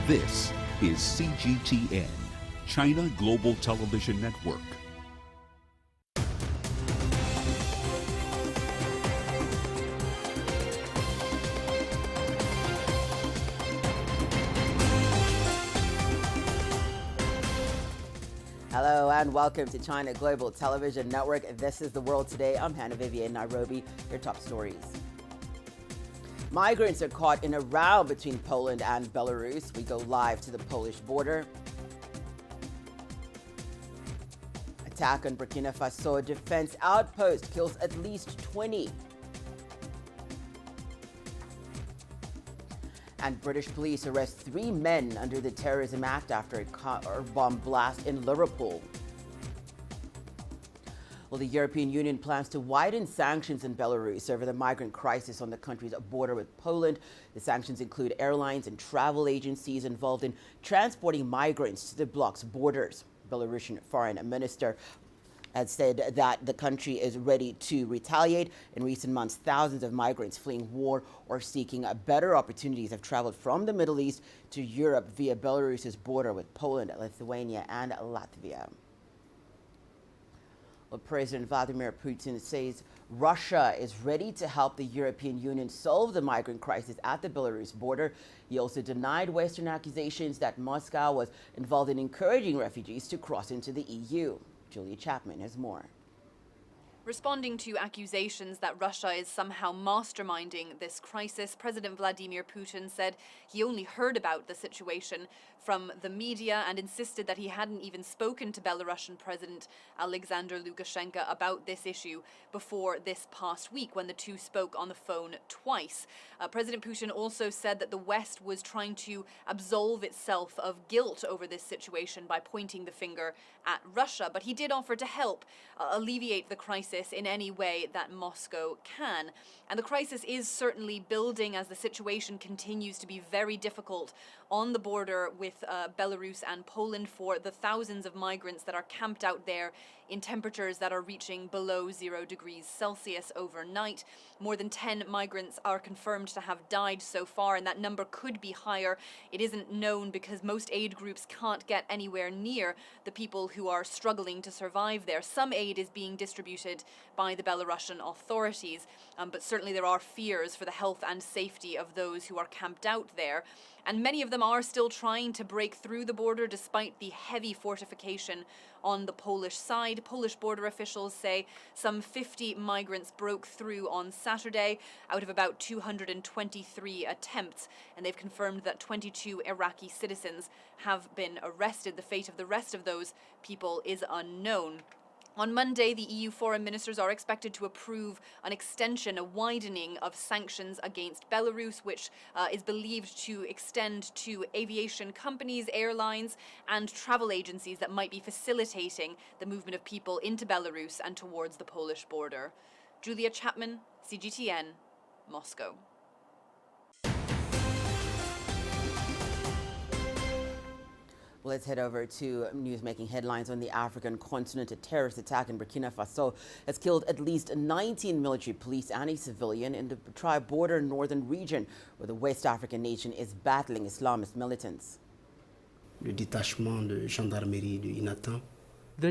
This is CGTN, China Global Television Network. Hello and welcome to China Global Television Network. This is The World Today. I'm Hannah Viviers in Nairobi. Your top stories. Migrants are caught in a row between Poland and Belarus. We go live to the Polish border. Attack on Burkina Faso defense outpost kills at least 20. And British police arrest 3 men under the Terrorism Act after a car bomb blast in Liverpool. Well, the European Union plans to widen sanctions in Belarus over the migrant crisis on the country's border with Poland. The sanctions include airlines and travel agencies involved in transporting migrants to the bloc's borders. Belarusian foreign minister has said that the country is ready to retaliate. In recent months, thousands of migrants fleeing war or seeking better opportunities have traveled from the Middle East to Europe via Belarus's border with Poland, Lithuania, and Latvia. Well, President Vladimir Putin says Russia is ready to help the European Union solve the migrant crisis at the Belarus border. He also denied Western accusations that Moscow was involved in encouraging refugees to cross into the EU. Julia Chapman has more. Responding to accusations that Russia is somehow masterminding this crisis, President Vladimir Putin said he only heard about the situation from the media and insisted that he hadn't even spoken to Belarusian President Alexander Lukashenko about this issue before this past week when the two spoke on the phone twice. President Putin also said that the West was trying to absolve itself of guilt over this situation by pointing the finger at Russia, but he did offer to help alleviate the crisis in any way that Moscow can. And the crisis is certainly building as the situation continues to be very difficult on the border with Belarus and Poland for the thousands of migrants that are camped out there in temperatures that are reaching below 0 degrees Celsius overnight. More than 10 migrants are confirmed to have died so far, and that number could be higher. It isn't known because most aid groups can't get anywhere near the people who are struggling to survive there. Some aid is being distributed by the Belarusian authorities, but certainly there are fears for the health and safety of those who are camped out there. And many of them are still trying to break through the border despite the heavy fortification on the Polish side. Polish border officials say some 50 migrants broke through on Saturday out of about 223 attempts, and they've confirmed that 22 Iraqi citizens have been arrested. The fate of the rest of those people is unknown. On Monday, the EU foreign ministers are expected to approve an extension, a widening of sanctions against Belarus, which is believed to extend to aviation companies, airlines, and travel agencies that might be facilitating the movement of people into Belarus and towards the Polish border. Julia Chapman, CGTN, Moscow. Let's head over to news making headlines on the African continent. A terrorist attack in Burkina Faso has killed at least 19 military police and a civilian in the tri-border northern region where the West African nation is battling Islamist militants. The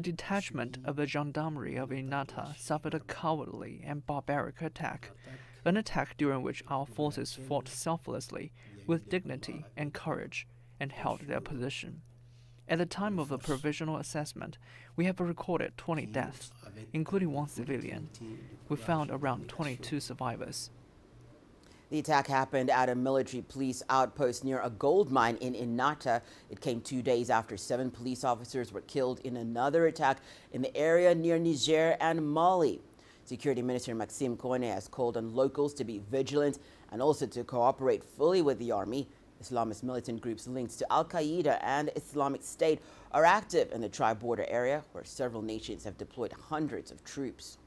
detachment of the gendarmerie of Inata suffered a cowardly and barbaric attack, an attack during which our forces fought selflessly, with dignity and courage, and held their position. At the time of the provisional assessment, we have recorded 20 deaths, including 1 civilian. We found around 22 survivors. The attack happened at a military police outpost near a gold mine in Inata. It came 2 days after 7 police officers were killed in another attack in the area near Niger and Mali. Security Minister Maxime Kone has called on locals to be vigilant and also to cooperate fully with the army. Islamist militant groups linked to Al-Qaeda and Islamic State are active in the tri-border area, where several nations have deployed hundreds of troops.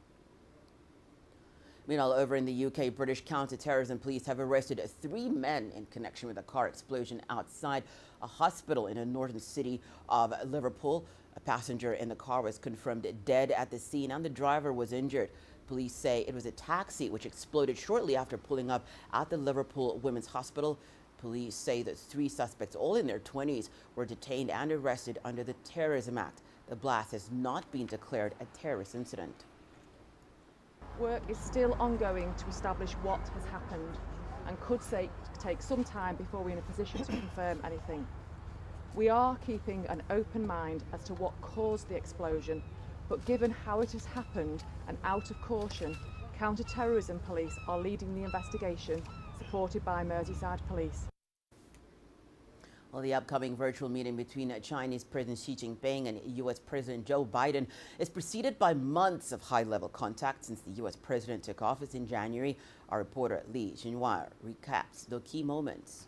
Meanwhile, over in the UK, British counter-terrorism police have arrested 3 men in connection with a car explosion outside a hospital in the northern city of Liverpool. A passenger in the car was confirmed dead at the scene and the driver was injured. Police say it was a taxi which exploded shortly after pulling up at the Liverpool Women's Hospital. Police say that 3 suspects, all in their 20s, were detained and arrested under the Terrorism Act. The blast has not been declared a terrorist incident. Work is still ongoing to establish what has happened and could take some time before we're in a position to confirm anything. We are keeping an open mind as to what caused the explosion, but given how it has happened and out of caution, counter-terrorism police are leading the investigation, supported by Merseyside Police. Well, the upcoming virtual meeting between Chinese President Xi Jinping and U.S. President Joe Biden is preceded by months of high-level contact since the U.S. president took office in January. Our reporter Li Xinhua recaps the key moments.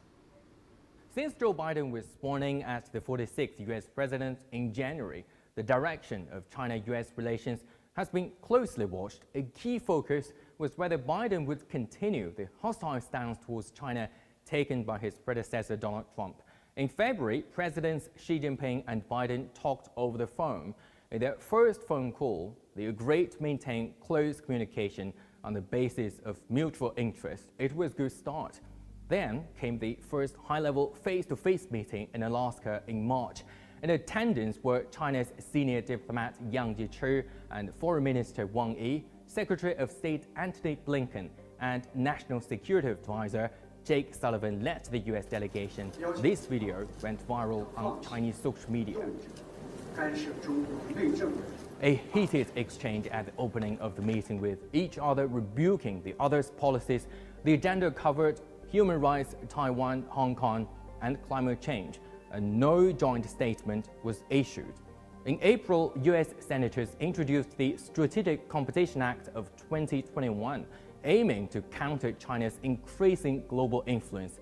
Since Joe Biden was sworn in as the 46th U.S. president in January, the direction of China-U.S. relations has been closely watched. A key focus was whether Biden would continue the hostile stance towards China taken by his predecessor Donald Trump. In February, Presidents Xi Jinping and Biden talked over the phone. In their first phone call, they agreed to maintain close communication on the basis of mutual interest. It was a good start. Then came the first high-level face-to-face meeting in Alaska in March. In attendance were China's senior diplomat Yang Jiechi and Foreign Minister Wang Yi, Secretary of State Antony Blinken, and National Security Advisor Jake Sullivan led the U.S. delegation. This video went viral on Chinese social media. A heated exchange at the opening of the meeting, with each other rebuking the other's policies. The agenda covered human rights, Taiwan, Hong Kong, and climate change. No joint statement was issued. In April, U.S. senators introduced the Strategic Competition Act of 2021, aiming to counter China's increasing global influence.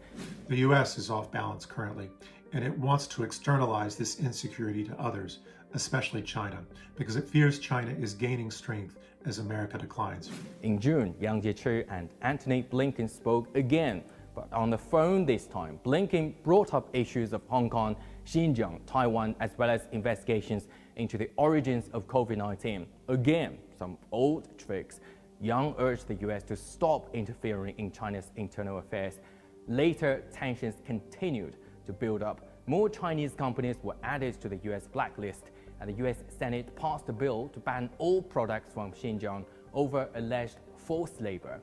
The U.S. is off balance currently, and it wants to externalize this insecurity to others, especially China, because it fears China is gaining strength as America declines. In June, Yang Jiechi and Antony Blinken spoke again, but on the phone this time. Blinken brought up issues of Hong Kong, Xinjiang, Taiwan, as well as investigations into the origins of COVID-19. Again, some old tricks. Yang urged the U.S. to stop interfering in China's internal affairs. Later, tensions continued to build up. More Chinese companies were added to the U.S. blacklist, and the U.S. Senate passed a bill to ban all products from Xinjiang over alleged forced labor.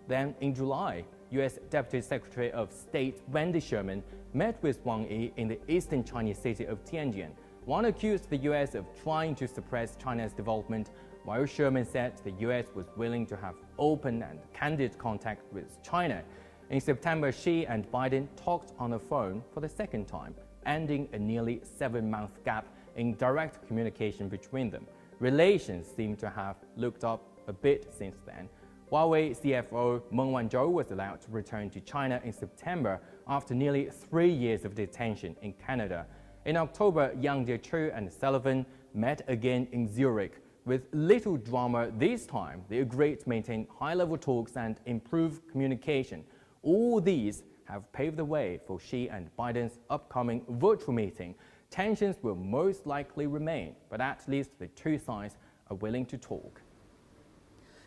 Then, in July, U.S. Deputy Secretary of State Wendy Sherman met with Wang Yi in the eastern Chinese city of Tianjin. Wang accused the U.S. of trying to suppress China's development, while Sherman said the U.S. was willing to have open and candid contact with China. In September, Xi and Biden talked on the phone for the second time, ending a nearly 7-month gap in direct communication between them. Relations seem to have looked up a bit since then. Huawei CFO Meng Wanzhou was allowed to return to China in September after nearly 3 years of detention in Canada. In October, Yang Jiechi and Sullivan met again in Zurich. With little drama this time, they agreed to maintain high-level talks and improve communication. All these have paved the way for Xi and Biden's upcoming virtual meeting. Tensions will most likely remain, but at least the two sides are willing to talk.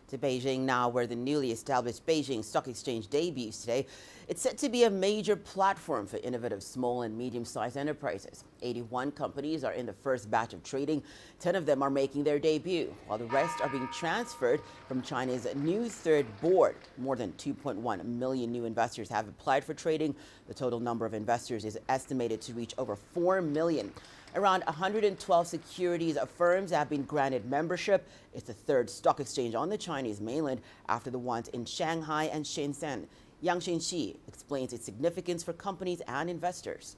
To Beijing now, where the newly established Beijing Stock Exchange debuts today. It's set to be a major platform for innovative small and medium-sized enterprises. 81 companies are in the first batch of trading. 10 of them are making their debut, while the rest are being transferred from China's new third board. More than 2.1 million new investors have applied for trading. The total number of investors is estimated to reach over 4 million. Around 112 securities firms have been granted membership. It's the third stock exchange on the Chinese mainland after the ones in Shanghai and Shenzhen. Yang Xinxi explains its significance for companies and investors.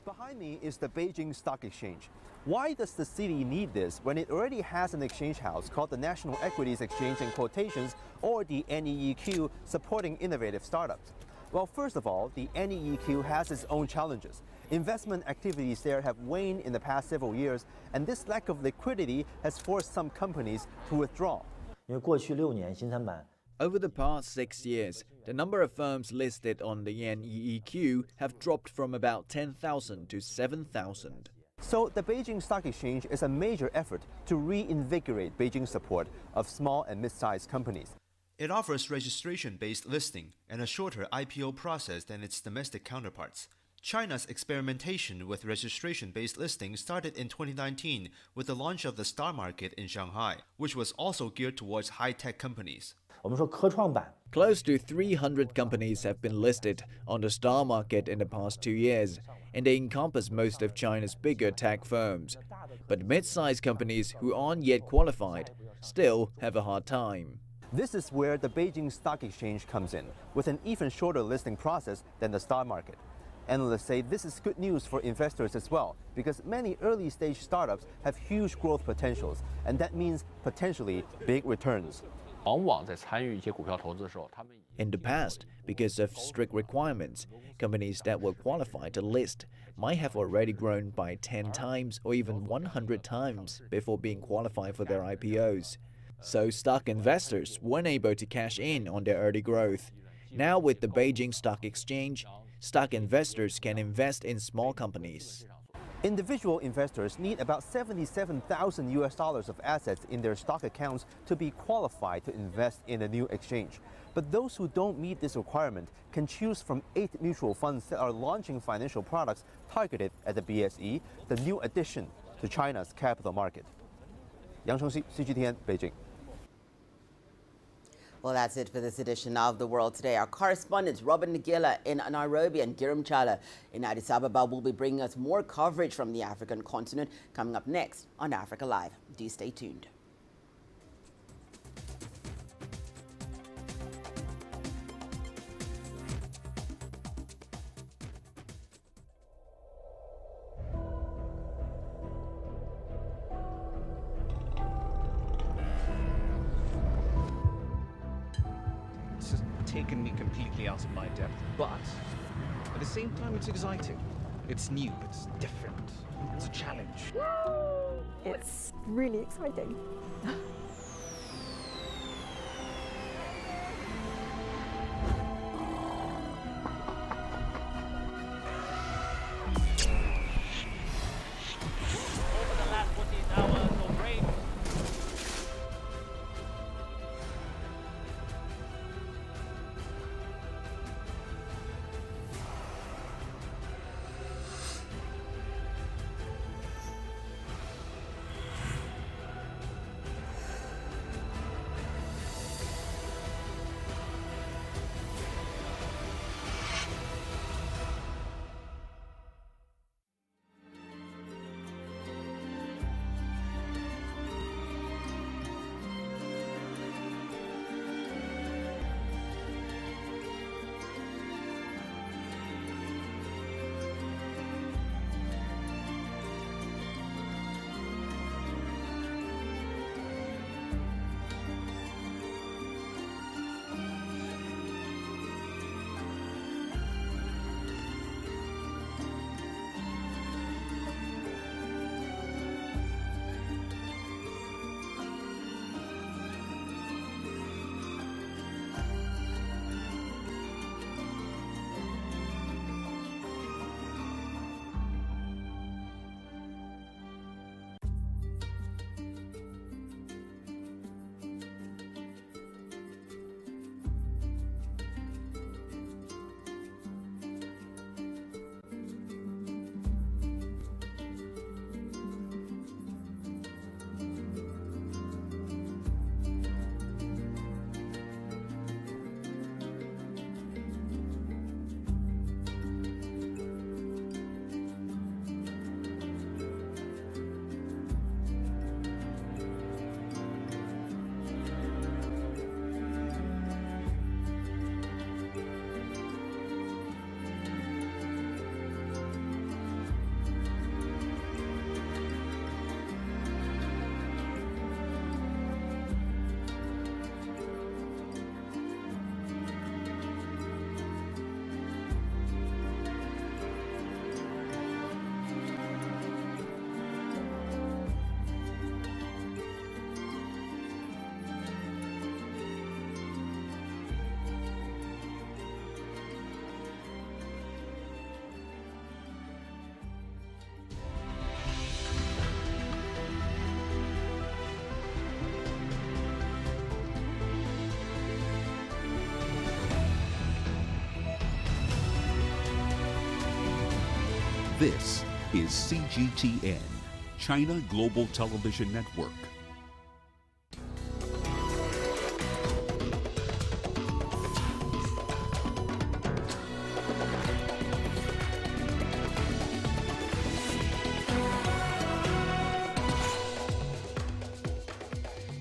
Behind me is the Beijing Stock Exchange. Why does the city need this when it already has an exchange house called the National Equities Exchange and Quotations, or the NEEQ, supporting innovative startups? Well, first of all, the NEEQ has its own challenges. Investment activities there have waned in the past several years, and this lack of liquidity has forced some companies to withdraw. Over the past 6 years, the number of firms listed on the NEEQ have dropped from about 10,000 to 7,000. So the Beijing Stock Exchange is a major effort to reinvigorate Beijing's support of small and mid-sized companies. It offers registration-based listing and a shorter IPO process than its domestic counterparts. China's experimentation with registration-based listing started in 2019 with the launch of the Star Market in Shanghai, which was also geared towards high-tech companies. Close to 300 companies have been listed on the Star Market in the past 2 years, and they encompass most of China's bigger tech firms. But mid-sized companies who aren't yet qualified still have a hard time. This is where the Beijing Stock Exchange comes in, with an even shorter listing process than the Star Market. Analysts say this is good news for investors as well, because many early-stage startups have huge growth potentials, and that means potentially big returns. In the past, because of strict requirements, companies that were qualified to list might have already grown by 10 times or even 100 times before being qualified for their IPOs. So stock investors weren't able to cash in on their early growth. Now with the Beijing Stock Exchange, stock investors can invest in small companies. Individual investors need about $77,000 of assets in their stock accounts to be qualified to invest in a new exchange. But those who don't meet this requirement can choose from 8 mutual funds that are launching financial products targeted at the BSE, the new addition to China's capital market. Yang Chengxi, CGTN, Beijing. Well, that's it for this edition of The World Today. Our correspondents Robin Nagila in Nairobi and Girim Chala in Addis Ababa will be bringing us more coverage from the African continent coming up next on Africa Live. Do stay tuned. Taken me completely out of my depth, but at the same time it's exciting. It's new, it's different, it's a challenge. It's really exciting. This is CGTN, China Global Television Network.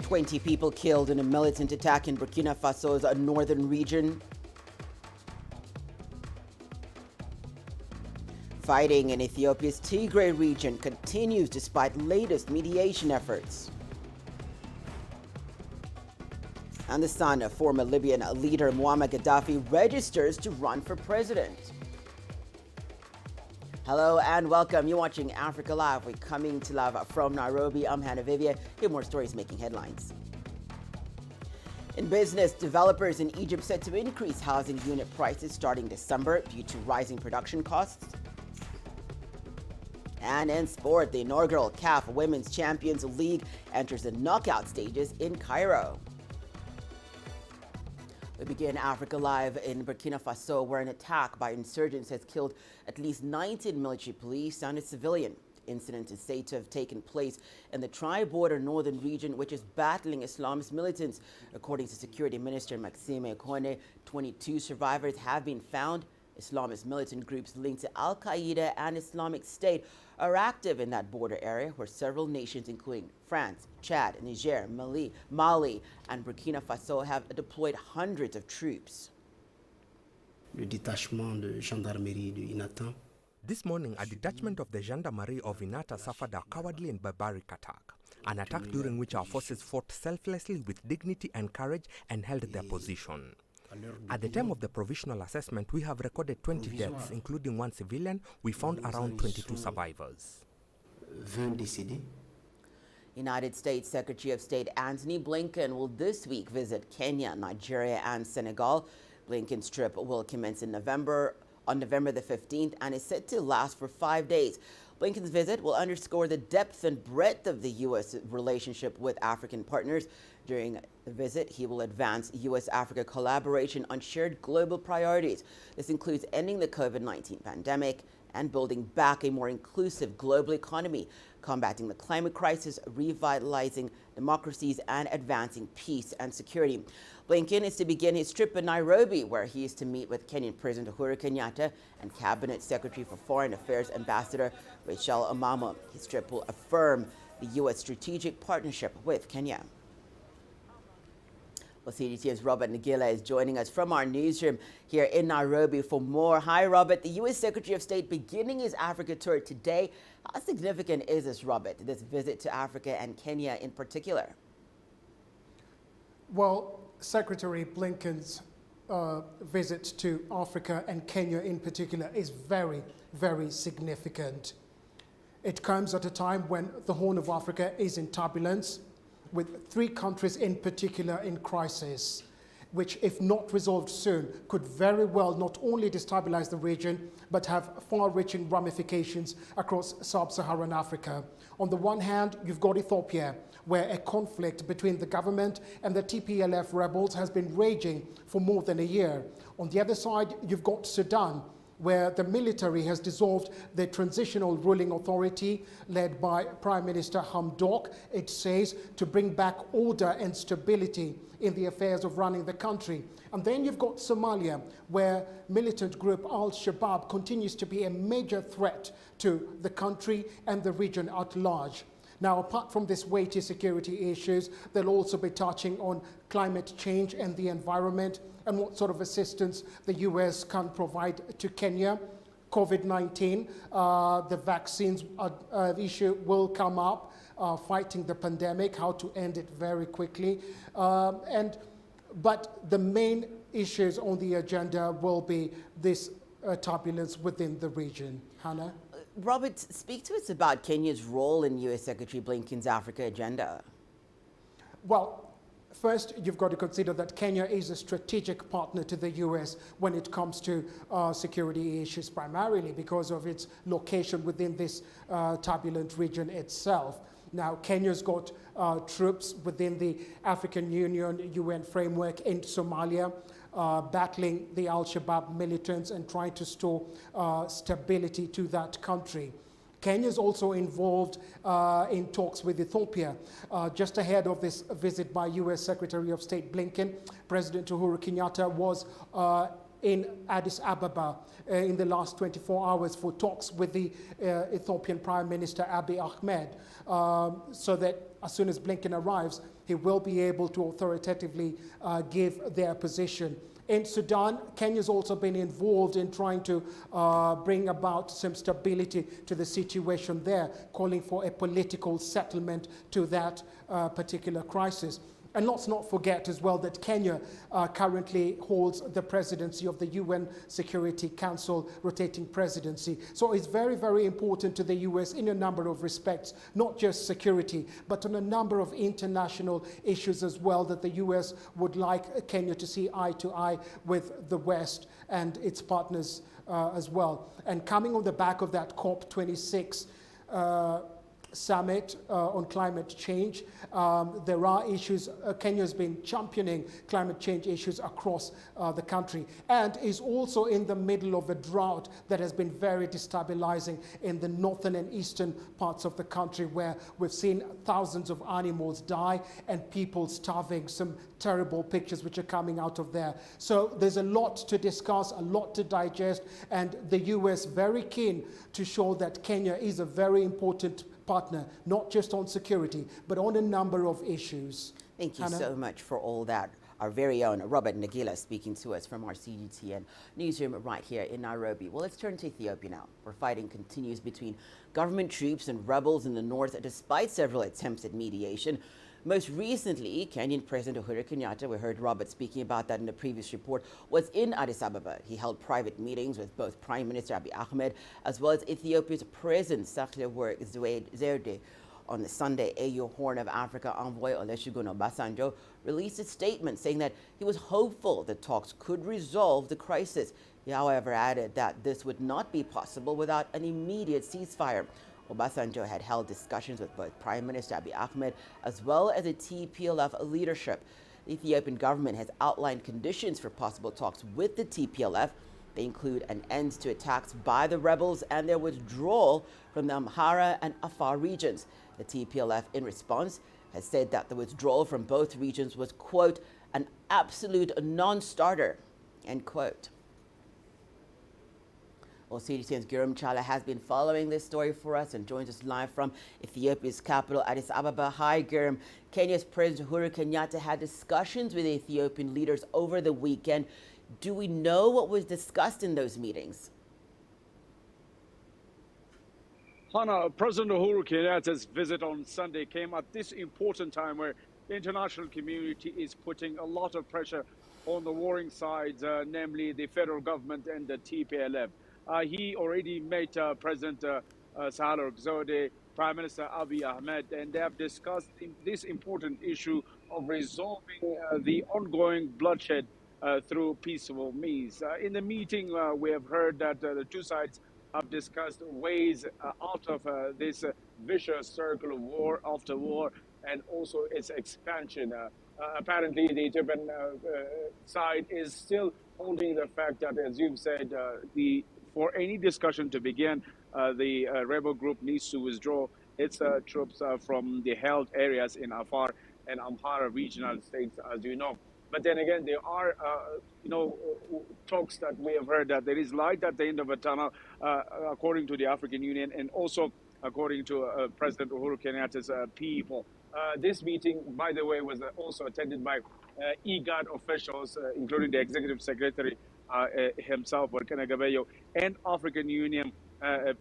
"20 people killed in a militant attack in Burkina Faso's northern region. Fighting in Ethiopia's Tigray region continues despite latest mediation efforts. And the son of former Libyan leader Muammar Gaddafi registers to run for president. Hello and welcome. You're watching Africa Live. We're coming to live from Nairobi. I'm Hannah Viviers. Here are more stories making headlines. In business, developers in Egypt set to increase housing unit prices starting December due to rising production costs. And in sport, the inaugural CAF Women's Champions League enters the knockout stages in Cairo. We begin Africa Live in Burkina Faso, where an attack by insurgents has killed at least 19 military police and a civilian. Incident is said to have taken place in the tri-border northern region, which is battling Islamist militants. According to Security Minister Maxime Ekone, 22 survivors have been found. Islamist militant groups linked to Al-Qaeda and Islamic State are active in that border area, where several nations, including France, Chad, Niger, Mali, and Burkina Faso, have deployed hundreds of troops. Le détachement de gendarmerie de Inata. This morning, a detachment of the Gendarmerie of Inata suffered a cowardly and barbaric attack. An attack during which our forces fought selflessly with dignity and courage and held their position. At the time of the provisional assessment, we have recorded 20 deaths, including one civilian. We found around 22 survivors. 20 décédés. United States Secretary of State Antony Blinken will this week visit Kenya, Nigeria, and Senegal. Blinken's trip will commence on November the 15th and is set to last for 5 days. Blinken's visit will underscore the depth and breadth of the U.S. relationship with African partners. During the visit, he will advance U.S.-Africa collaboration on shared global priorities. This includes ending the COVID-19 pandemic and building back a more inclusive global economy, combating the climate crisis, revitalizing democracies, and advancing peace and security. Blinken is to begin his trip in Nairobi, where he is to meet with Kenyan President Uhuru Kenyatta and Cabinet Secretary for Foreign Affairs Ambassador Rachel Omamo. His trip will affirm the U.S. strategic partnership with Kenya. Well, CGTN's Robert Nagila is joining us from our newsroom here in Nairobi for more. Hi, Robert. The U.S. Secretary of State beginning his Africa tour today. How significant is this, Robert, this visit to Africa and Kenya in particular? Well, Secretary Blinken's visit to Africa and Kenya in particular is very, very significant. It comes at a time when the Horn of Africa is in turbulence, with 3 countries in particular in crisis, which, if not resolved soon, could very well not only destabilize the region, but have far-reaching ramifications across sub-Saharan Africa. On the one hand, you've got Ethiopia, where a conflict between the government and the TPLF rebels has been raging for more than a year. On the other side, you've got Sudan, where the military has dissolved the transitional ruling authority led by Prime Minister Hamdok, it says, to bring back order and stability in the affairs of running the country. And then you've got Somalia, where militant group Al-Shabaab continues to be a major threat to the country and the region at large. Now, apart from these weighty security issues, they'll also be touching on climate change and the environment and what sort of assistance the U.S. can provide to Kenya. COVID-19, the vaccines issue will come up, fighting the pandemic, how to end it very quickly. But the main issues on the agenda will be this turbulence within the region. Hannah? Robert, speak to us about Kenya's role in U.S. Secretary Blinken's Africa agenda. Well, first, you've got to consider that Kenya is a strategic partner to the U.S. when it comes to security issues, primarily because of its location within this turbulent region itself. Now, Kenya's got troops within the African Union UN framework in Somalia, battling the Al-Shabaab militants and trying to restore stability to that country. Kenya is also involved in talks with Ethiopia. Just ahead of this visit by U.S. Secretary of State Blinken, President Uhuru Kenyatta was in Addis Ababa in the last 24 hours for talks with the Ethiopian Prime Minister Abiy Ahmed, so that as soon as Blinken arrives, he will be able to authoritatively give their position. In Sudan, Kenya's also been involved in trying to bring about some stability to the situation there, calling for a political settlement to that particular crisis. And let's not forget as well that Kenya currently holds the presidency of the UN Security Council rotating presidency. So it's very, very important to the US in a number of respects, not just security, but on a number of international issues as well that the US would like Kenya to see eye to eye with the West and its partners as well. And coming on the back of that COP26 summit on climate change. There are issues. Kenya's been championing climate change issues across the country and is also in the middle of a drought that has been very destabilizing in the northern and eastern parts of the country, where we've seen thousands of animals die and people starving. Some terrible pictures which are coming out of there. So there's a lot to discuss, a lot to digest, and the US very keen to show that Kenya is a very important partner, not just on security, but on a number of issues. Thank you Hannah? so much for all that. Our very own Robert Nagila speaking to us from our CGTN newsroom right here in Nairobi. Well, let's turn to Ethiopia now, where fighting continues between government troops and rebels in the north despite several attempts at mediation. Most recently, Kenyan President Uhuru Kenyatta, we heard Robert speaking about that in the previous report, was in Addis Ababa. He held private meetings with both Prime Minister Abiy Ahmed as well as Ethiopia's President Sahle-Work Zewde. On the Sunday, AU Horn of Africa envoy Olusegun Obasanjo released a statement saying that he was hopeful that talks could resolve the crisis. He, however, added that this would not be possible without an immediate ceasefire. Obasanjo had held discussions with both Prime Minister Abiy Ahmed as well as the TPLF leadership. The Ethiopian government has outlined conditions for possible talks with the TPLF. They include an end to attacks by the rebels and their withdrawal from the Amhara and Afar regions. The TPLF, in response, has said that the withdrawal from both regions was, quote, an absolute non-starter, end quote. Well, CGTN's Gurum Chala has been following this story for us and joins us live from Ethiopia's capital, Addis Ababa. Hi, Gurum. Kenya's President Uhuru Kenyatta had discussions with Ethiopian leaders over the weekend. Do we know what was discussed in those meetings? Hannah, President Uhuru Kenyatta's visit on Sunday came at this important time where the international community is putting a lot of pressure on the warring sides, namely the federal government and the TPLF. He already met President Sahle-Work Zewde, Prime Minister Abiy Ahmed, and they have discussed this important issue of resolving the ongoing bloodshed through peaceful means. In the meeting, we have heard that the two sides have discussed ways out of this vicious circle of war after war and also its expansion. Apparently, the Ethiopian side is still holding the fact that, as you've said, for any discussion to begin, the rebel group needs to withdraw its troops from the held areas in Afar and Amhara regional states, as you know. But then again, there are, talks that we have heard that there is light at the end of a tunnel, according to the African Union and also according to President Uhuru Kenyatta's people. This meeting, by the way, was also attended by IGAD officials, including the Executive Secretary himself, Workana Gabeyo, and African Union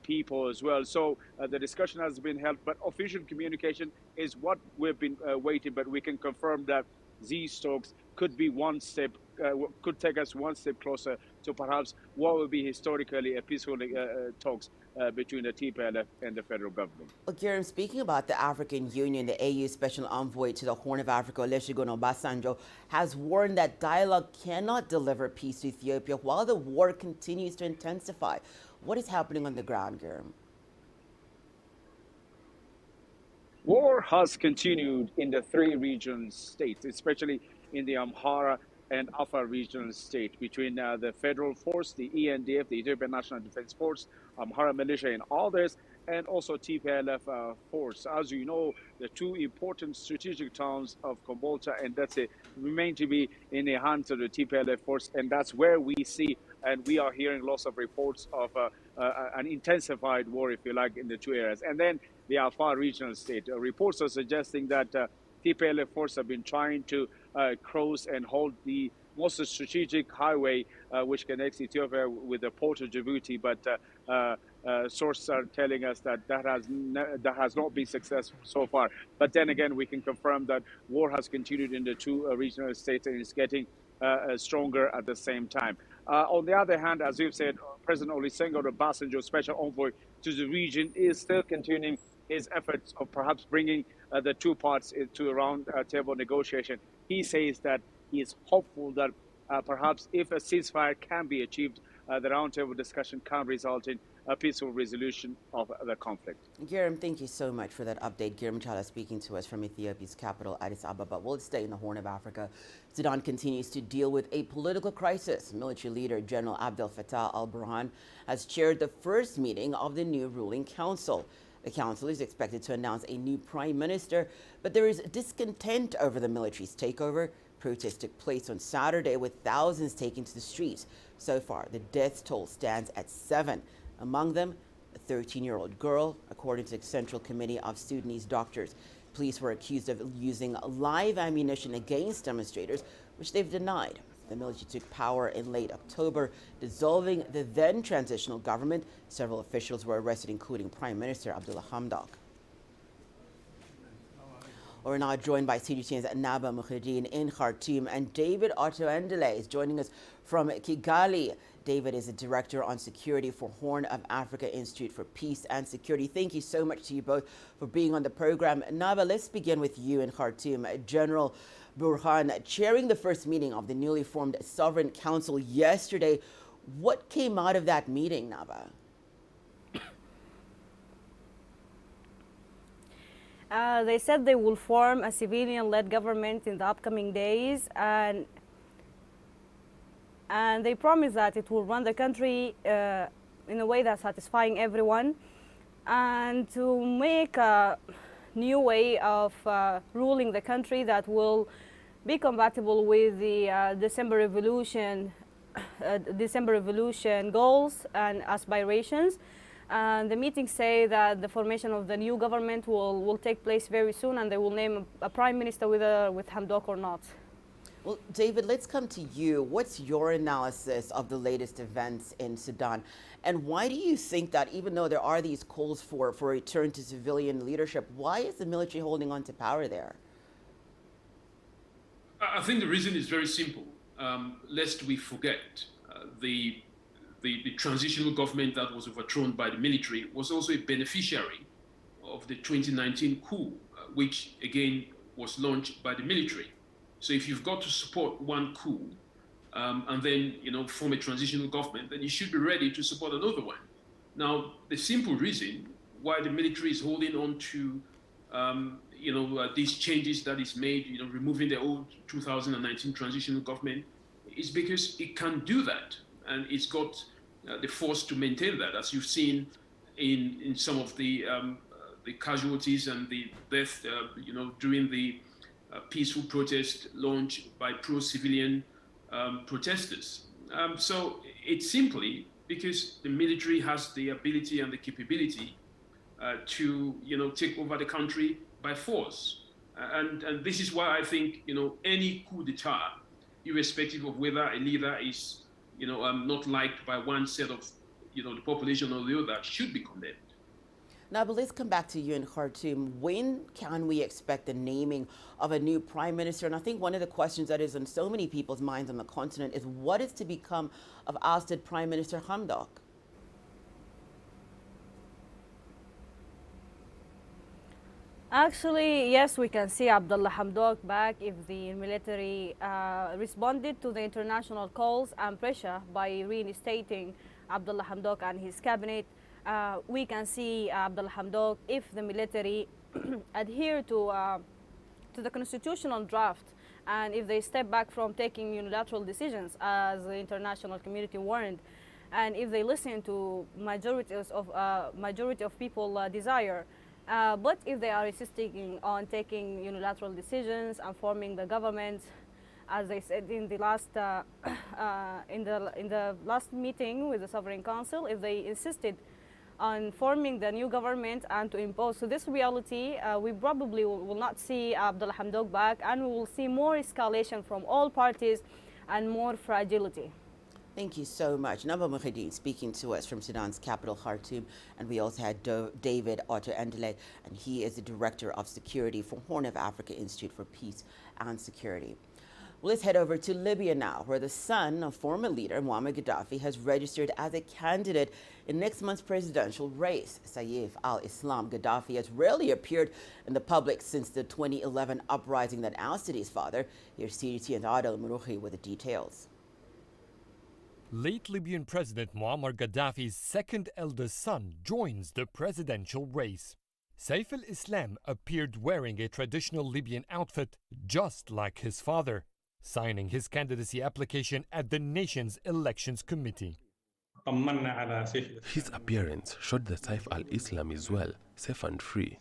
people as well. So the discussion has been held, but official communication is what we've been waiting. But we can confirm that these talks could be could take us one step closer to perhaps what will be historically a peaceful talks between the TPLF and the federal government. Well, Gurum, speaking about the African Union, the AU Special Envoy to the Horn of Africa, Olusegun Obasanjo, has warned that dialogue cannot deliver peace to Ethiopia while the war continues to intensify. What is happening on the ground, Gurum? War has continued in the three regional states, especially in the Amhara and Afar regional state, between the federal force, the ENDF, the Ethiopian National Defense Force, Amhara militia, and others, and also TPLF force. As you know, the two important strategic towns of Kombolcha and Detse remain to be in the hands of the TPLF force, and that's where we see and we are hearing lots of reports of an intensified war, if you like, in the two areas. And then the Afar regional state. Reports are suggesting that TPLF forces have been trying to cross and hold the most strategic highway which connects Ethiopia with the port of Djibouti, but sources are telling us that that has not been successful so far. But then again, we can confirm that war has continued in the two regional states and is getting stronger at the same time. On the other hand, as you've said, President Olusegun Obasanjo, special envoy to the region, is still continuing his efforts of perhaps bringing the two parts to a round table negotiation. He says that he is hopeful that perhaps if a ceasefire can be achieved, the round table discussion can result in a peaceful resolution of the conflict. Guillaume, thank you so much for that update. Guillaume Chala speaking to us from Ethiopia's capital, Addis Ababa. We'll stay in the Horn of Africa. Sudan continues to deal with a political crisis. Military leader General Abdel Fattah al-Burhan has chaired the first meeting of the new ruling council. The council is expected to announce a new prime minister, but there is discontent over the military's takeover. Protests took place on Saturday with thousands taking to the streets. So far, the death toll stands at 7. Among them, a 13-year-old girl, according to the Central Committee of Sudanese Doctors. Police were accused of using live ammunition against demonstrators, which they've denied. The military took power in late October, dissolving the then transitional government. Several officials were arrested, including Prime Minister Abdullah Hamdok. We're now joined by CGTN's Naba Mukhiddin in Khartoum, and David Otoendele is joining us from Kigali. David is a director on security for Horn of Africa Institute for Peace and Security. Thank you so much to you both for being on the program. Naba, let's begin with you in Khartoum. General Burhan chairing the first meeting of the newly formed Sovereign Council yesterday. What came out of that meeting, Naba? They said they will form a civilian-led government in the upcoming days, and they promise that it will run the country in a way that's satisfying everyone, and to make a new way of ruling the country that will be compatible with the December Revolution goals and aspirations. And the meetings say that the formation of the new government will take place very soon, and they will name a prime minister with Hamdok or not. Well, David, let's come to you. What's your analysis of the latest events in Sudan? And why do you think that even though there are these calls for a return to civilian leadership, why is the military holding on to power there? I think the reason is very simple. Lest we forget, the transitional government that was overthrown by the military was also a beneficiary of the 2019 coup, which again was launched by the military. So if you've got to support one coup and then form a transitional government, then you should be ready to support another one. Now, the simple reason why the military is holding on to these changes that is made, removing the old 2019 transitional government, is because it can do that, and it's got the force to maintain that, as you've seen in some of the casualties and the death, during the peaceful protest launched by pro-civilian protesters. So it's simply because the military has the ability and the capability to take over the country by force, and this is why I think any coup d'etat, irrespective of whether a leader is not liked by one set of the population or the other, should be condemned. Now, but let's come back to you in Khartoum. When can we expect the naming of a new prime minister? And I think one of the questions that is on so many people's minds on the continent is what is to become of ousted Prime Minister Hamdok? Actually, yes, we can see Abdullah Hamdok back if the military responded to the international calls and pressure by reinstating Abdullah Hamdok and his cabinet. We can see Abdullah Hamdok if the military adhere to the constitutional draft, and if they step back from taking unilateral decisions, as the international community warned, and if they listen to majority of people desire, but if they are insisting on taking unilateral decisions and forming the government, as they said in the last in the last meeting with the Sovereign Council, if they insisted on forming the new government and to impose this reality, we probably will not see Abdullah Hamdok back, and we will see more escalation from all parties and more fragility. Thank you so much. Naba Muhyiddin speaking to us from Sudan's capital, Khartoum. And we also had David Otto Endele, and he is the Director of Security for Horn of Africa Institute for Peace and Security. Well, let's head over to Libya now, where the son of former leader Muammar Gaddafi has registered as a candidate in next month's presidential race. Saif al-Islam Gaddafi has rarely appeared in the public since the 2011 uprising that ousted his father. Here's CGTN's Adel Mourouhi with the details. Late Libyan President Muammar Gaddafi's second eldest son joins the presidential race. Saif al-Islam appeared wearing a traditional Libyan outfit just like his father, signing his candidacy application at the nation's elections committee. His appearance showed that Saif al-Islam is well, safe and free.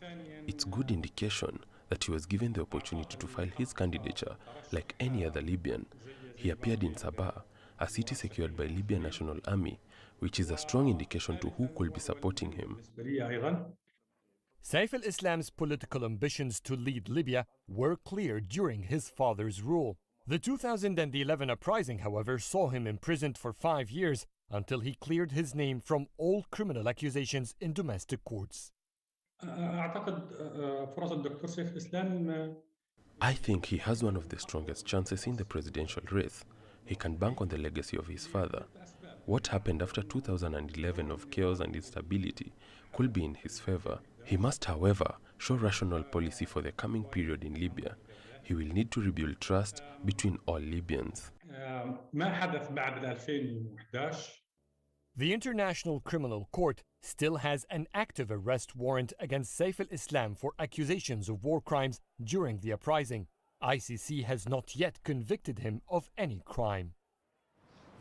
It's good indication that he was given the opportunity to file his candidature like any other Libyan. He appeared in Sabah, a city secured by Libyan National Army, which is a strong indication to who could be supporting him. Saif al-Islam's political ambitions to lead Libya were clear during his father's rule. The 2011 uprising, however, saw him imprisoned for 5 years until he cleared his name from all criminal accusations in domestic courts. I think he has one of the strongest chances in the presidential race. He can bank on the legacy of his father. What happened after 2011 of chaos and instability could be in his favor. He must, however, show rational policy for the coming period in Libya. He will need to rebuild trust between all Libyans. The International Criminal Court still has an active arrest warrant against Saif al-Islam for accusations of war crimes during the uprising. ICC has not yet convicted him of any crime.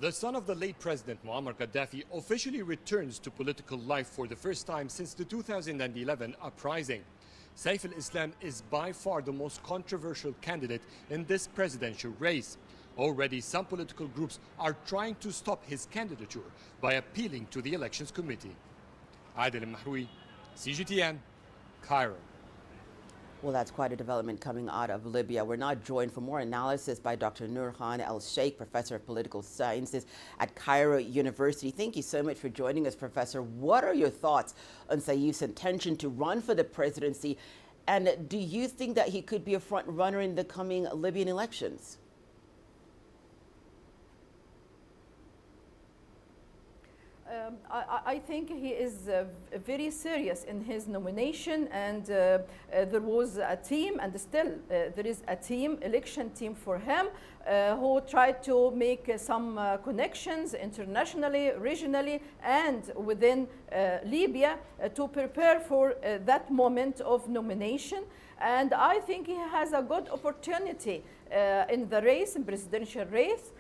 The son of the late President Muammar Gaddafi officially returns to political life for the first time since the 2011 uprising. Saif al-Islam is by far the most controversial candidate in this presidential race. Already, some political groups are trying to stop his candidature by appealing to the Elections Committee. Adel Mahroui, CGTN, Cairo. Well, that's quite a development coming out of Libya. We're now joined for more analysis by Dr. Nurhan El-Sheikh, Professor of Political Sciences at Cairo University. Thank you so much for joining us, Professor. What are your thoughts on Saif's intention to run for the presidency? And do you think that he could be a front runner in the coming Libyan elections? I think he is very serious in his nomination, and there was a team, and still there is a team, election team for him, who tried to make some connections internationally, regionally, and within Libya to prepare for that moment of nomination. And I think he has a good opportunity in the race, in presidential race.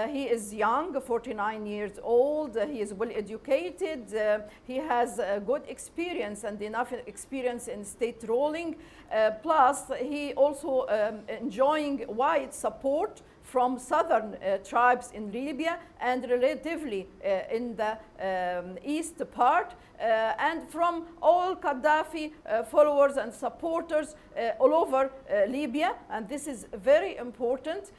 He is young, 49 years old, he is well educated, he has good experience and enough experience in state ruling, plus he also enjoying wide support from southern tribes in Libya and relatively in the east part, and from all Gaddafi followers and supporters all over Libya, and this is very important.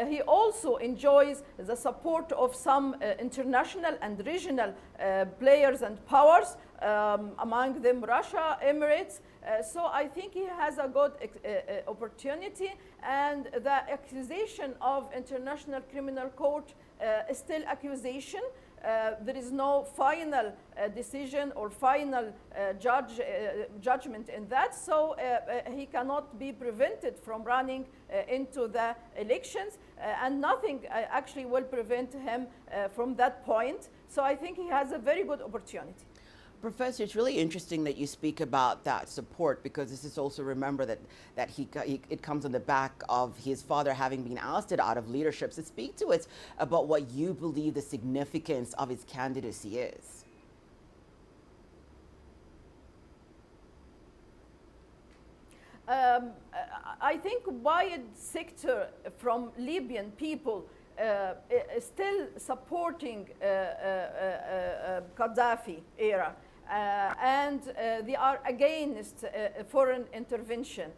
He also enjoys the support of some international and regional players and powers, among them Russia, Emirates. So I think he has a good opportunity, and the accusation of International Criminal Court is still accusation. There is no final decision or final judgment in that, so he cannot be prevented from running into the elections, and nothing actually will prevent him from that point. So I think he has a very good opportunity. Professor, it's really interesting that you speak about that support, because this is also, remember that it comes on the back of his father having been ousted out of leadership. So speak to us about what you believe the significance of his candidacy is. I think wide sector from Libyan people still supporting Gaddafi era, and they are against foreign intervention.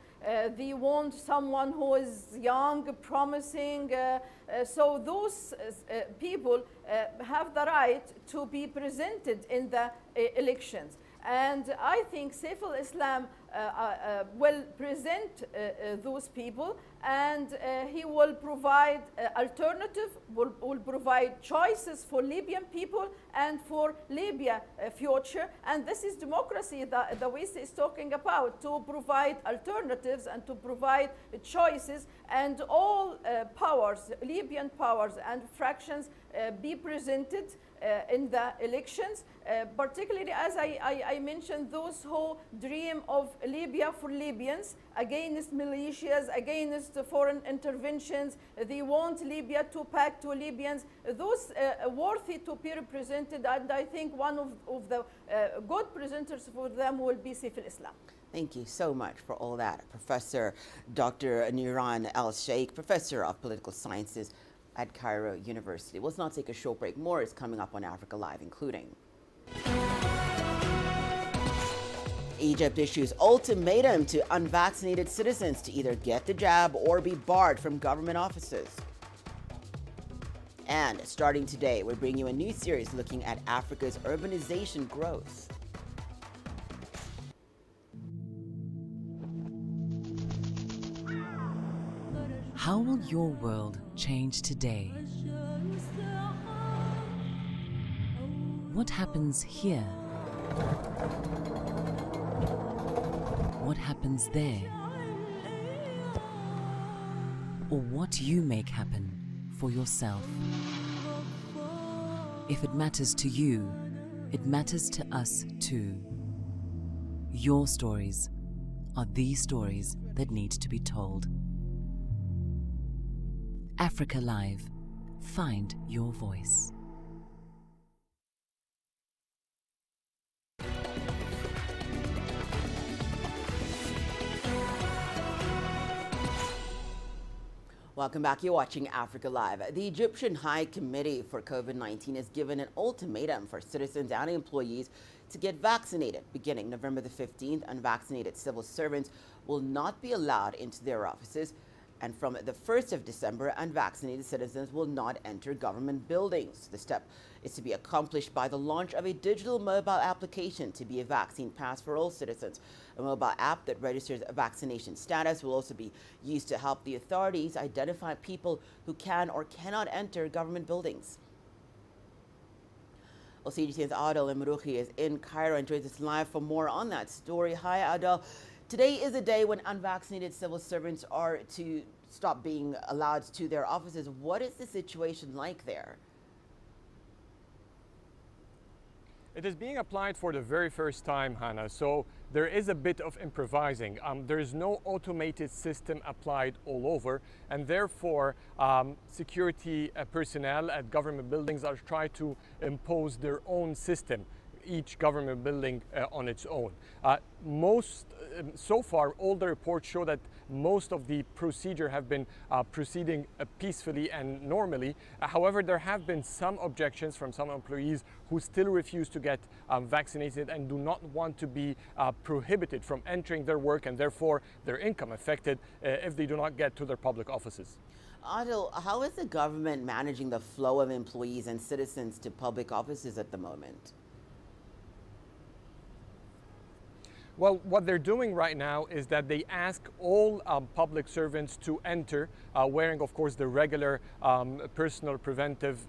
They want someone who is young, promising, so those people have the right to be presented in the elections. And I think Saif al-Islam will present those people, and he will provide alternative, will provide choices for Libyan people and for Libya future. And this is democracy that the West is talking about, to provide alternatives and to provide choices, and all powers, Libyan powers and fractions be presented in the elections, particularly, as I mentioned, those who dream of Libya for Libyans, against militias, against foreign interventions. They want Libya to pack to Libyans. Those worthy to be represented, and I think one of the good presenters for them will be Saif al-Islam. Thank you so much for all that. Professor Dr. Nuran Al-Sheikh, Professor of Political Sciences at Cairo University. Let's not take a short break. More is coming up on Africa Live, including Egypt issues ultimatum to unvaccinated citizens to either get the jab or be barred from government offices. And starting today, we're bringing you a new series looking at Africa's urbanization growth. How will your world change today? What happens here? What happens there? Or what you make happen for yourself? If it matters to you, it matters to us too. Your stories are the stories that need to be told. Africa Live. Find your voice. Welcome back. You're watching Africa Live. The Egyptian High Committee for COVID-19 has given an ultimatum for citizens and employees to get vaccinated. Beginning November the 15th, unvaccinated civil servants will not be allowed into their offices. And from the 1st of December, unvaccinated citizens will not enter government buildings. The step is to be accomplished by the launch of a digital mobile application to be a vaccine pass for all citizens. A mobile app that registers vaccination status will also be used to help the authorities identify people who can or cannot enter government buildings. Well, CGTN's Adel Emruhi is in Cairo and joins us live for more on that story. Hi, Adel. Today is a day when unvaccinated civil servants are to stop being allowed to their offices. What is the situation like there? It is being applied for the very first time, Hannah, so there is a bit of improvising. There is no automated system applied all over, and therefore security personnel at government buildings are trying to impose their own system, each government building on its own. So far, all the reports show that most of the procedure have been proceeding peacefully and normally. However, there have been some objections from some employees who still refuse to get vaccinated and do not want to be prohibited from entering their work and therefore their income affected if they do not get to their public offices. Adel, how is the government managing the flow of employees and citizens to public offices at the moment? Well, what they're doing right now is that they ask all public servants to enter wearing, of course, the regular personal preventive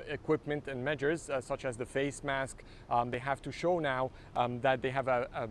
equipment and measures, such as the face mask. They have to show now that they have a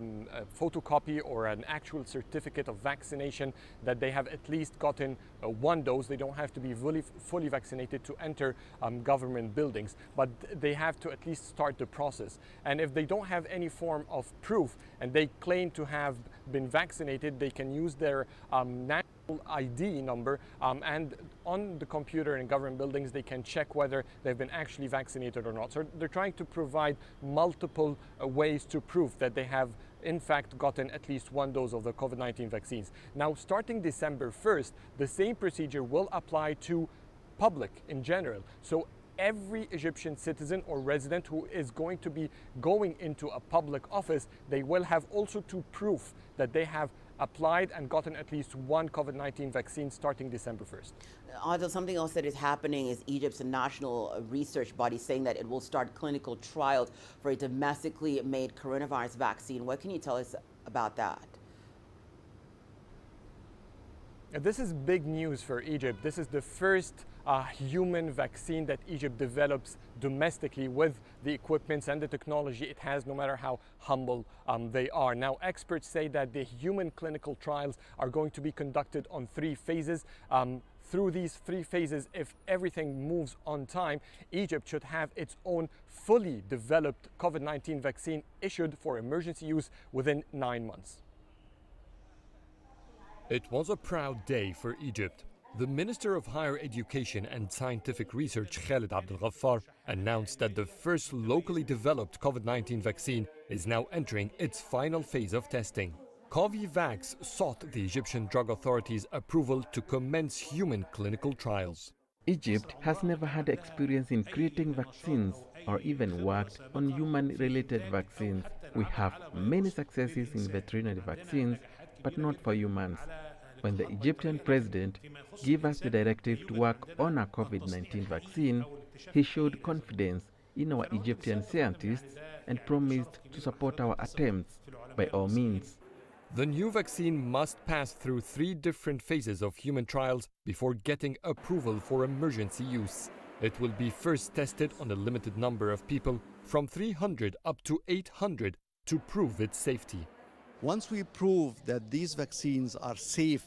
photocopy or an actual certificate of vaccination, that they have at least gotten one dose. They don't have to be fully vaccinated to enter government buildings, but they have to at least start the process. And if they don't have any form of proof and they claim to have been vaccinated, they can use their national ID number, and on the computer in government buildings they can check whether they've been actually vaccinated or not. So they're trying to provide multiple ways to prove that they have in fact gotten at least one dose of the COVID-19 vaccines. Now, starting December 1st, the same procedure will apply to public in general. So every Egyptian citizen or resident who is going to be going into a public office, they will have also to prove that they have applied and gotten at least one COVID-19 vaccine starting December 1st. Adil, something else that is happening is Egypt's national research body saying that it will start clinical trials for a domestically made coronavirus vaccine. What can you tell us about that? This is big news for Egypt. This is the first human vaccine that Egypt develops domestically with the equipment and the technology it has, no matter how humble they are. Now, experts say that the human clinical trials are going to be conducted on 3 phases. Through these 3 phases, if everything moves on time, Egypt should have its own fully developed COVID-19 vaccine issued for emergency use within 9 months. It was a proud day for Egypt. The Minister of Higher Education and Scientific Research, Khaled Abdel Ghaffar, announced that the first locally developed COVID-19 vaccine is now entering its final phase of testing. Covivax sought the Egyptian drug authorities' approval to commence human clinical trials. Egypt has never had experience in creating vaccines or even worked on human-related vaccines. We have many successes in veterinary vaccines, but not for humans. When the Egyptian president gave us the directive to work on a COVID-19 vaccine, he showed confidence in our Egyptian scientists and promised to support our attempts by all means. The new vaccine must pass through 3 different phases of human trials before getting approval for emergency use. It will be first tested on a limited number of people, from 300 up to 800, to prove its safety. Once we prove that these vaccines are safe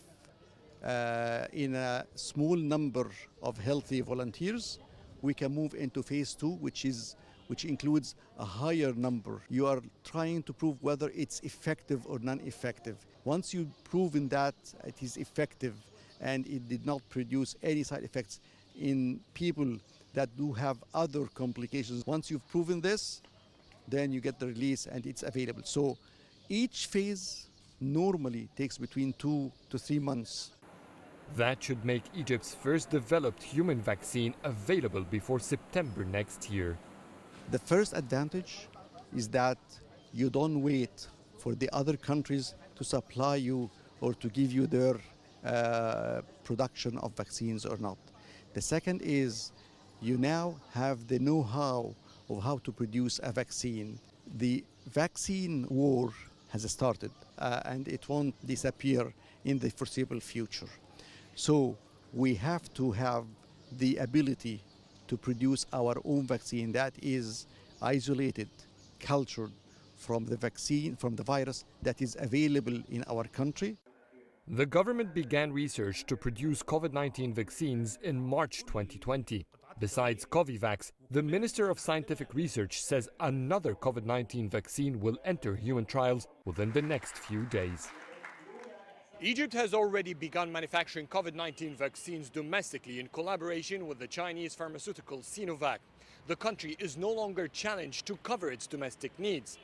in a small number of healthy volunteers, we can move into phase 2, which includes a higher number. You are trying to prove whether it's effective or non-effective. Once you've proven that it is effective and it did not produce any side effects in people that do have other complications, once you've proven this, then you get the release and it's available. So each phase normally takes between 2 to 3 months. That should make Egypt's first developed human vaccine available before September next year. The first advantage is that you don't wait for the other countries to supply you or to give you their production of vaccines or not. The second is you now have the know-how of how to produce a vaccine. The vaccine war has started and it won't disappear in the foreseeable future. So we have to have the ability to produce our own vaccine that is isolated, cultured from the vaccine, from the virus that is available in our country. The government began research to produce COVID-19 vaccines in March 2020. Besides Covivax, the Minister of Scientific Research says another COVID-19 vaccine will enter human trials within the next few days. Egypt has already begun manufacturing COVID-19 vaccines domestically in collaboration with the Chinese pharmaceutical Sinovac. The country is no longer challenged to cover its domestic needs.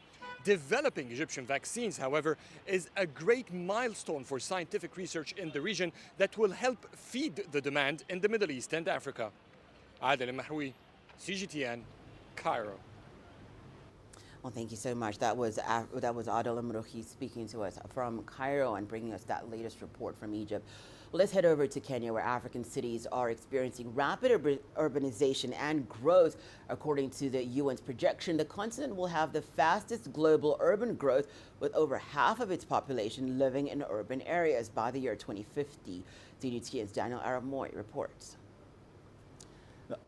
Developing Egyptian vaccines, however, is a great milestone for scientific research in the region that will help feed the demand in the Middle East and Africa. Adel Mahwi, CGTN, Cairo. Well, thank you so much. That was Adel Amrouhi speaking to us from Cairo and bringing us that latest report from Egypt. Well, let's head over to Kenya, where African cities are experiencing rapid urbanization and growth. According to the UN's projection, the continent will have the fastest global urban growth, with over half of its population living in urban areas by the year 2050. CGTN's Daniel Aramoy reports.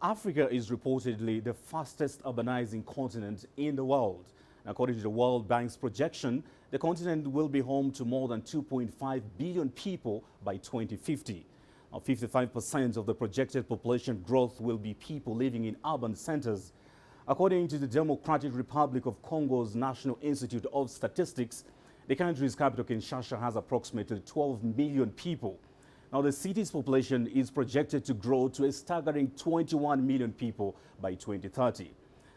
Africa is reportedly the fastest urbanizing continent in the world. According to the World Bank's projection, the continent will be home to more than 2.5 billion people by 2050. Now, 55% of the projected population growth will be people living in urban centers. According to the Democratic Republic of Congo's National Institute of Statistics, the country's capital, Kinshasa, has approximately 12 million people. Now, the city's population is projected to grow to a staggering 21 million people by 2030.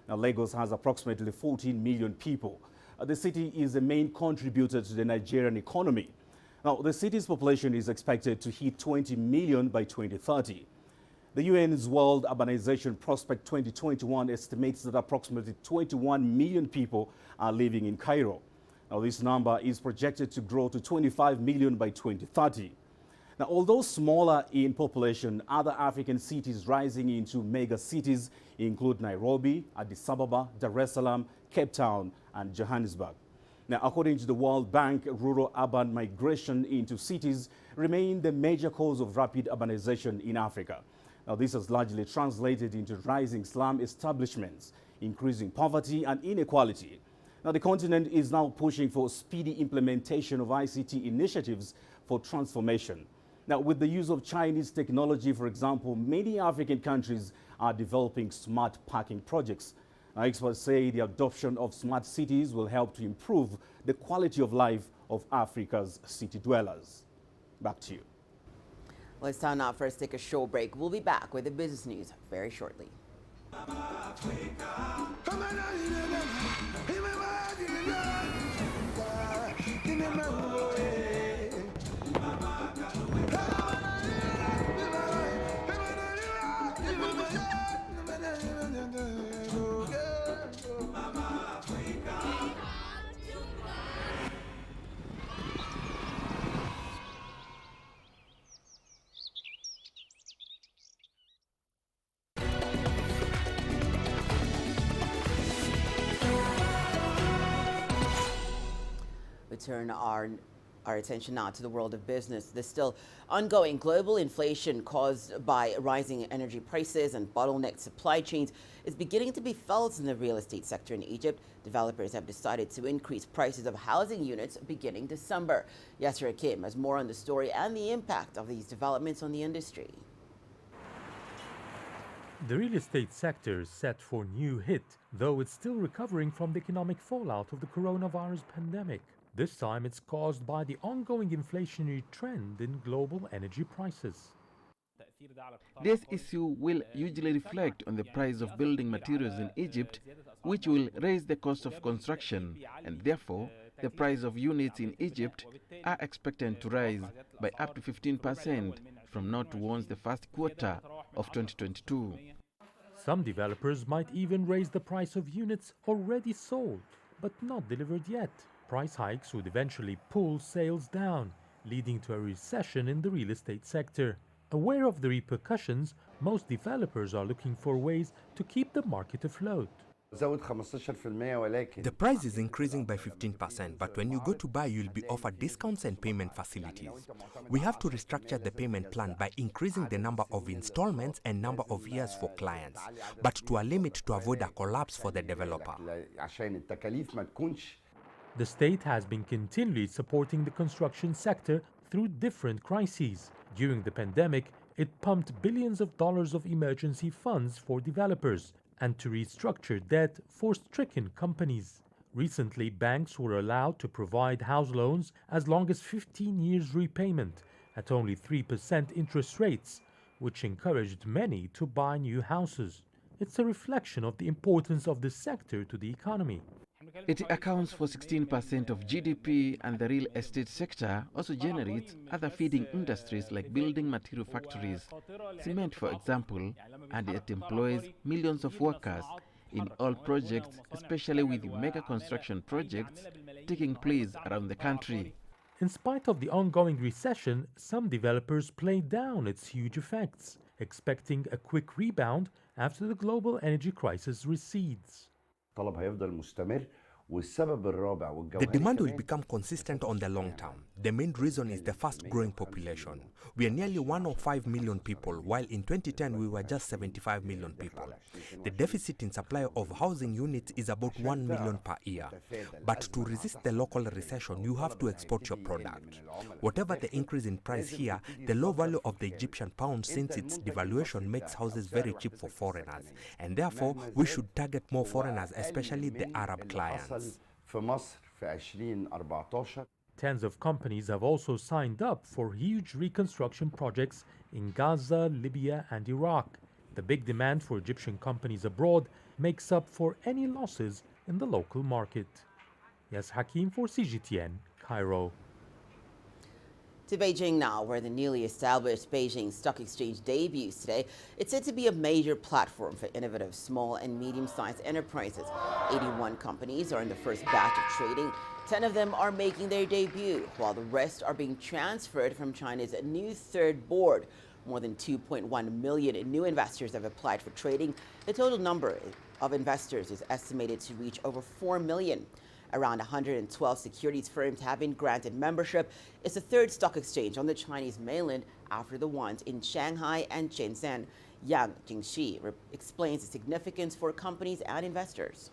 Now, Lagos has approximately 14 million people. The city is the main contributor to the Nigerian economy. Now, the city's population is expected to hit 20 million by 2030. The UN's World Urbanization Prospect 2021 estimates that approximately 21 million people are living in Cairo. Now, this number is projected to grow to 25 million by 2030. Now, although smaller in population, other African cities rising into mega cities include Nairobi, Addis Ababa, Dar es Salaam, Cape Town, and Johannesburg. Now, according to the World Bank, rural-urban migration into cities remain the major cause of rapid urbanization in Africa. Now, this has largely translated into rising slum establishments, increasing poverty and inequality. Now, the continent is now pushing for speedy implementation of ICT initiatives for transformation. Now, with the use of Chinese technology, for example, many African countries are developing smart parking projects. Now, experts say the adoption of smart cities will help to improve the quality of life of Africa's city dwellers. Back to you. Well, it's time now for us to take a short break. We'll be back with the business news very shortly. We turn our attention now to the world of business. The still ongoing global inflation caused by rising energy prices and bottlenecked supply chains is beginning to be felt in the real estate sector in Egypt. Developers have decided to increase prices of housing units beginning December. Yasser Hakim has more on the story and the impact of these developments on the industry. The real estate sector is set for new hit, though it's still recovering from the economic fallout of the coronavirus pandemic. This time it's caused by the ongoing inflationary trend in global energy prices. This issue will usually reflect on the price of building materials in Egypt, which will raise the cost of construction, and therefore the price of units in Egypt are expected to rise by up to 15% from now towards the first quarter of 2022. Some developers might even raise the price of units already sold, but not delivered yet. Price hikes would eventually pull sales down, leading to a recession in the real estate sector. Aware of the repercussions, most developers are looking for ways to keep the market afloat. The price is increasing by 15%, but when you go to buy, you'll be offered discounts and payment facilities. We have to restructure the payment plan by increasing the number of installments and number of years for clients, but to a limit to avoid a collapse for the developer. The state has been continually supporting the construction sector through different crises. During the pandemic, it pumped billions of dollars of emergency funds for developers and to restructure debt for stricken companies. Recently, banks were allowed to provide house loans as long as 15 years repayment at only 3% interest rates, which encouraged many to buy new houses. It's a reflection of the importance of the sector to the economy. It accounts for 16% of GDP, and the real estate sector also generates other feeding industries like building material factories, cement for example, and it employs millions of workers in all projects, especially with mega construction projects taking place around the country. In spite of the ongoing recession, some developers play down its huge effects, expecting a quick rebound after the global energy crisis recedes. الطلب هيفضل مستمر والسبب الرابع The والجوهري demand will كمان become consistent on the long term. The main reason is the fast-growing population. We are nearly 105 million people, while in 2010 we were just 75 million people. The deficit in supply of housing units is about 1 million per year. But to resist the local recession, you have to export your product. Whatever the increase in price here, the low value of the Egyptian pound since its devaluation makes houses very cheap for foreigners. And therefore, we should target more foreigners, especially the Arab clients. في مصر في 2014 Tens of companies have also signed up for huge reconstruction projects in Gaza, Libya, and Iraq. The big demand for Egyptian companies abroad makes up for any losses in the local market. Yes, Hakim for CGTN, Cairo. To Beijing now, where the newly established Beijing Stock Exchange debuts today. It's said to be a major platform for innovative small and medium-sized enterprises. 81 companies are in the first batch of trading. 10 of them are making their debut, while the rest are being transferred from China's new third board. More than 2.1 million new investors have applied for trading. The total number of investors is estimated to reach over 4 million. Around 112 securities firms have been granted membership. It's the third stock exchange on the Chinese mainland after the ones in Shanghai and Shenzhen. Yang Jingxi explains the significance for companies and investors.